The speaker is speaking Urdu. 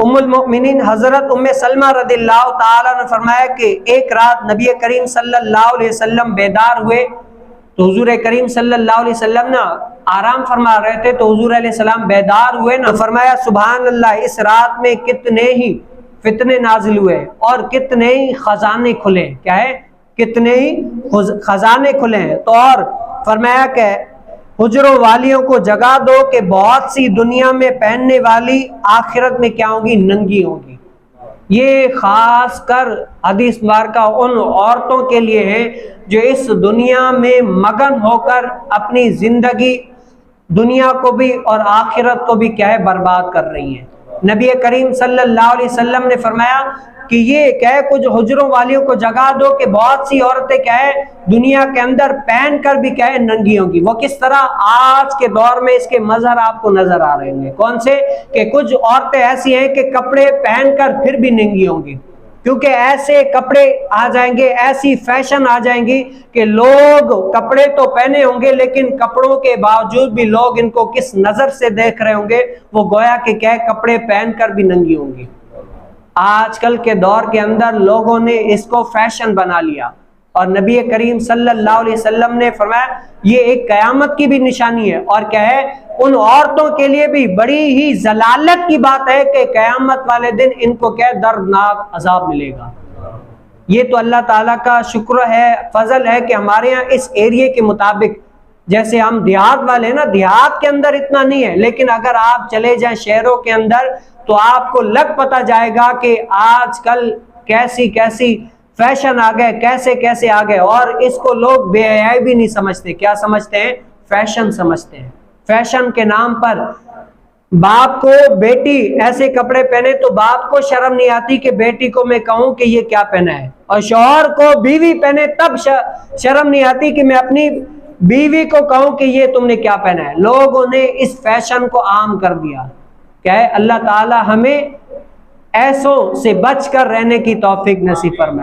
ام المؤمنین حضرت ام سلمہ رضی اللہ تعالیٰ نے فرمایا کہ ایک رات نبی کریم صلی اللہ علیہ وسلم بیدار ہوئے تو حضور کریم صلی اللہ علیہ وسلم نا آرام فرما رہے تھے، تو حضور علیہ السلام بیدار ہوئے نا، فرمایا سبحان اللہ، اس رات میں کتنے ہی فتنے نازل ہوئے اور کتنے ہی خزانے کھلے. کیا ہے؟ کتنے ہی خزانے کھلے ہیں. تو اور فرمایا کہ حجروں والیوں کو جگا دو کہ بہت سی دنیا میں پہننے والی آخرت میں کیا ہوں گی؟ ننگی ہوں گی. یہ خاص کر حدیث مبارکہ ان عورتوں کے لیے ہے جو اس دنیا میں مگن ہو کر اپنی زندگی دنیا کو بھی اور آخرت کو بھی کیا ہے؟ برباد کر رہی ہیں. نبی کریم صلی اللہ علیہ وسلم نے فرمایا کہ یہ کیا ہے؟ کچھ حجروں والیوں کو جگا دو کہ بہت سی عورتیں کیا ہے؟ دنیا کے اندر پہن کر بھی کیا ہے؟ ننگی ہوں گی. وہ کس طرح؟ آج کے دور میں اس کے مظہر آپ کو نظر آ رہے ہیں. کون سے؟ کہ کچھ عورتیں ایسی ہیں کہ کپڑے پہن کر پھر بھی ننگی ہوں گی، کیونکہ ایسے کپڑے آ جائیں گے، ایسی فیشن آ جائیں گی کہ لوگ کپڑے تو پہنے ہوں گے لیکن کپڑوں کے باوجود بھی لوگ ان کو کس نظر سے دیکھ رہے ہوں گے؟ وہ گویا کہ کیا ہے؟ کپڑے پہن کر بھی ننگی ہوں گی. آج کل کے دور کے اندر لوگوں نے اس کو فیشن بنا لیا، اور نبی کریم صلی اللہ علیہ وسلم نے فرمایا یہ ایک قیامت کی بھی نشانی ہے، اور کیا ہے؟ ان عورتوں کے لیے بھی بڑی ہی ذلالت کی بات ہے کہ قیامت والے دن ان کو کیا دردناک عذاب ملے گا. یہ تو اللہ تعالیٰ کا شکر ہے، فضل ہے کہ ہمارے یہاں اس ایریے کے مطابق، جیسے ہم دیہات والے نا، دیہات کے اندر اتنا نہیں ہے، لیکن اگر آپ چلے جائیں شہروں کے اندر تو آپ کو لگ پتہ جائے گا کہ آج کل کیسی کیسی فیشن آ گئے، کیسے کیسے آ گئے، اور اس کو لوگ بے حیائی بھی نہیں سمجھتے. کیا سمجھتے ہیں؟ فیشن سمجھتے ہیں. فیشن کے نام پر باپ کو بیٹی ایسے کپڑے پہنے تو باپ کو شرم نہیں آتی کہ بیٹی کو میں کہوں کہ یہ کیا پہنا ہے، اور شوہر کو بیوی پہنے تب شرم نہیں آتی کہ میں اپنی بیوی کو کہوں کہ یہ تم نے کیا پہنا ہے. لوگوں نے اس فیشن کو عام کر دیا. کیا ہے؟ اللہ تعالی ہمیں ایسوں سے بچ کر رہنے کی توفیق نصیب فرمائے.